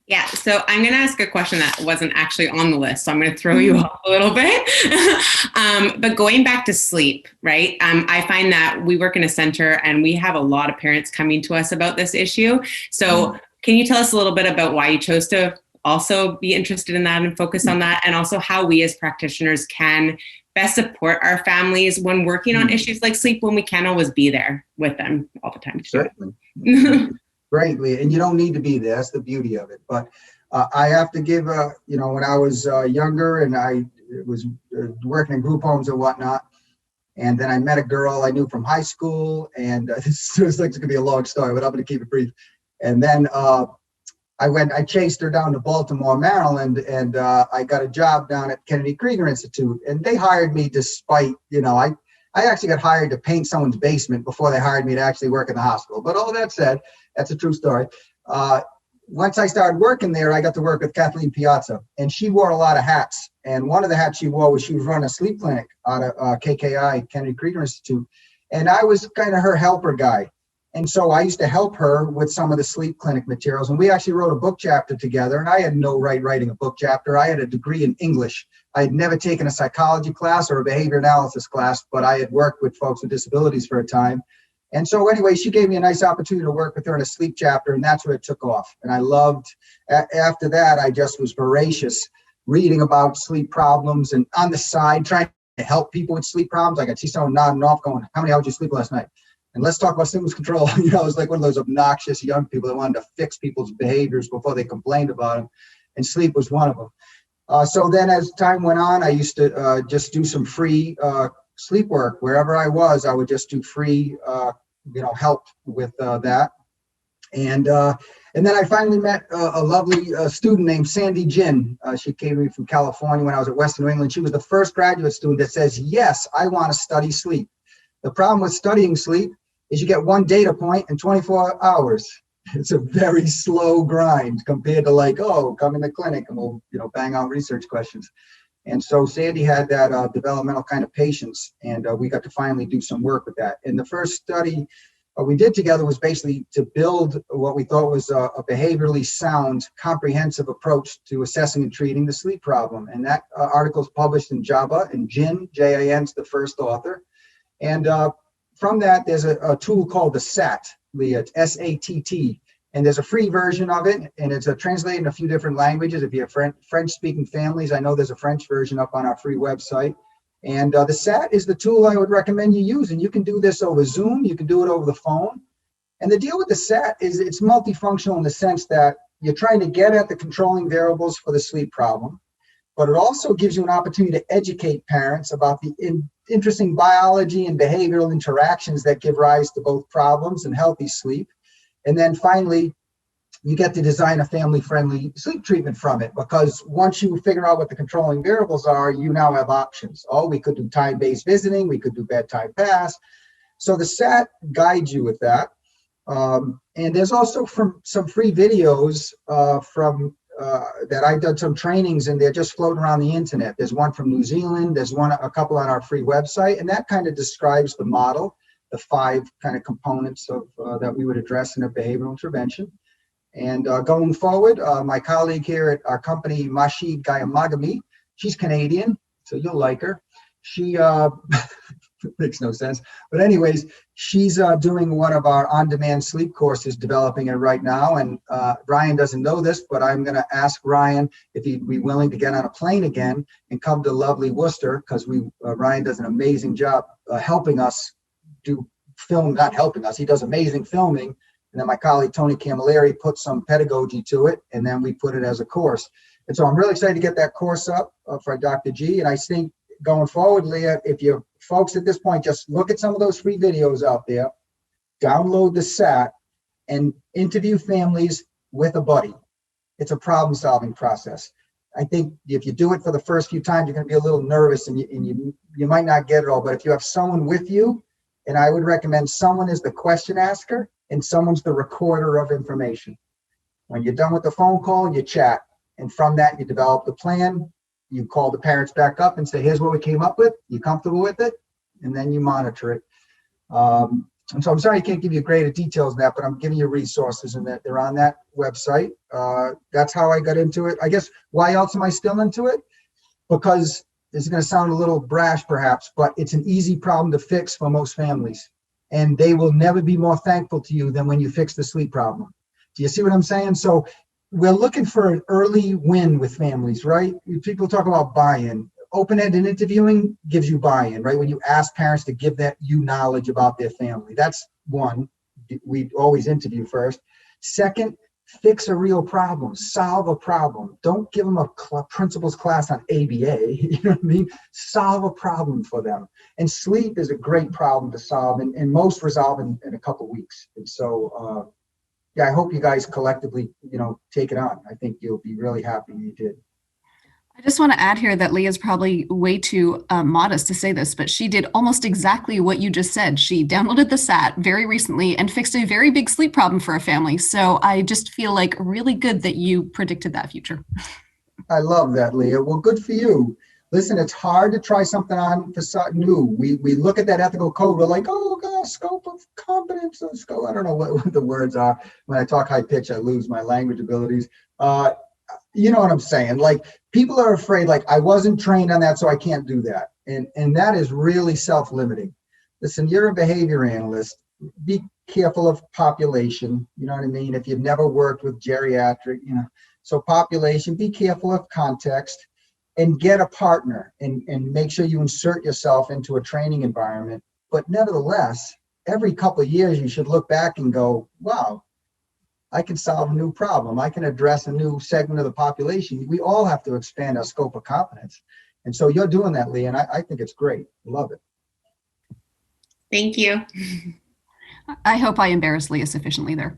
Yeah, so I'm going to ask a question that wasn't actually on the list. So I'm going to throw you off a little bit. But going back to sleep, right? I find that we work in a center and we have a lot of parents coming to us about this issue. So can you tell us a little bit about why you chose to also be interested in that and focus on that? And also how we as practitioners can best support our families when working on issues like sleep, when we can't always be there with them all the time. Certainly. Greatly, and you don't need to be there. That's the beauty of it. But I have to give, when I was younger and I was working in group homes and whatnot, and then I met a girl I knew from high school, and this is like, it's gonna be a long story, but I'm gonna keep it brief. And then I chased her down to Baltimore, Maryland, and I got a job down at Kennedy Krieger Institute, and they hired me despite, I actually got hired to paint someone's basement before they hired me to actually work in the hospital. But all that said, that's a true story. Once I started working there, I got to work with Kathleen Piazza, and she wore a lot of hats. And one of the hats she wore was she was running a sleep clinic out of KKI, Kennedy Krieger Institute. And I was kind of her helper guy. And so I used to help her with some of the sleep clinic materials. And we actually wrote a book chapter together. And I had no right writing a book chapter. I had a degree in English. I had never taken a psychology class or a behavior analysis class, but I had worked with folks with disabilities for a time. And so anyway, she gave me a nice opportunity to work with her in a sleep chapter, and that's where it took off. And I loved, after that, I just was voracious reading about sleep problems and on the side trying to help people with sleep problems. Like I'd see someone nodding off going, how many hours did you sleep last night? And let's talk about stimulus control. It was like one of those obnoxious young people that wanted to fix people's behaviors before they complained about them. And sleep was one of them. So then as time went on, I used to just do some free sleep work. Wherever I was, I would just do free, help with that. And then I finally met a lovely student named Sandy Jin. She came to me from California when I was at Western New England. She was the first graduate student that says, yes, I want to study sleep. The problem with studying sleep is you get one data point in 24 hours. It's a very slow grind compared to like, come in the clinic and we'll, bang out research questions. And so Sandy had that developmental kind of patience, and we got to finally do some work with that. And the first study we did together was basically to build what we thought was a behaviorally sound, comprehensive approach to assessing and treating the sleep problem. And that article is published in JABA, and Jin, J-A-N's the first author. And from that, there's a tool called the SAT, it's S-A-T-T. And there's a free version of it, and it's translated in a few different languages. If you have French-speaking families, I know there's a French version up on our free website. And the SAT is the tool I would recommend you use. And you can do this over Zoom. You can do it over the phone. And the deal with the SAT is it's multifunctional in the sense that you're trying to get at the controlling variables for the sleep problem. But it also gives you an opportunity to educate parents about the interesting biology and behavioral interactions that give rise to both problems and healthy sleep. And then finally, you get to design a family-friendly sleep treatment from it, because once you figure out what the controlling variables are, you now have options. We could do time-based visiting, we could do bedtime pass. So the SAT guides you with that. And there's also some free videos that I've done some trainings, and they're just floating around the internet. There's one from New Zealand, there's a couple on our free website, and that kind of describes the model, the 5 kind of components of that we would address in a behavioral intervention. And going forward, my colleague here at our company, Mashi Gayamagami, she's Canadian, so you'll like her. She makes no sense. But anyways, she's doing one of our on-demand sleep courses, developing it right now. And Ryan doesn't know this, but I'm going to ask Ryan if he'd be willing to get on a plane again and come to lovely Worcester, because Ryan does an amazing job helping us do film, not helping us, he does amazing filming. And then my colleague, Tony Camilleri, put some pedagogy to it, and then we put it as a course. And so I'm really excited to get that course up for Dr. G. And I think going forward, Leah, if you folks at this point, just look at some of those free videos out there, download the SAT, and interview families with a buddy. It's a problem-solving process. I think if you do it for the first few times, you're going to be a little nervous, and you might not get it all. But if you have someone with you, and I would recommend someone is the question asker and someone's the recorder of information. When you're done with the phone call, you chat. And from that, you develop the plan. You call the parents back up and say, here's what we came up with. You comfortable with it? And then you monitor it. And so I'm sorry I can't give you greater details than that, but I'm giving you resources and that they're on that website. That's how I got into it. I guess why else am I still into it? Because this is going to sound a little brash perhaps, but it's an easy problem to fix for most families. And they will never be more thankful to you than when you fix the sleep problem. Do you see what I'm saying? So we're looking for an early win with families, right? People talk about buy-in. Open-ended interviewing gives you buy-in, right? When you ask parents to give you knowledge about their family. That's one. We always interview first. Second, fix a real problem, solve a problem. Don't give them a principles class on ABA, you know what I mean? Solve a problem for them. And sleep is a great problem to solve, and most resolve in a couple of weeks. And so, yeah, I hope you guys collectively, take it on. I think you'll be really happy you did. I just want to add here that Leah's probably way too modest to say this, but she did almost exactly what you just said. She downloaded the SAT very recently and fixed a very big sleep problem for a family. So I just feel like really good that you predicted that future. I love that, Leah. Well, good for you. Listen, it's hard to try something on for something new. We look at that ethical code. We're like, oh, God, scope of competence. I don't know what the words are. When I talk high pitch, I lose my language abilities. You know what I'm saying? Like, people are afraid, like, I wasn't trained on that, so I can't do that. And that is really self-limiting. Listen, you're a behavior analyst. Be careful of population. You know what I mean? If you've never worked with geriatric, so population, be careful of context, and get a partner and make sure you insert yourself into a training environment. But nevertheless, every couple of years, you should look back and go, wow, I can solve a new problem. I can address a new segment of the population. We all have to expand our scope of competence. And so you're doing that, Lee, and I think it's great. Love it. Thank you. I hope I embarrassed Leah sufficiently there.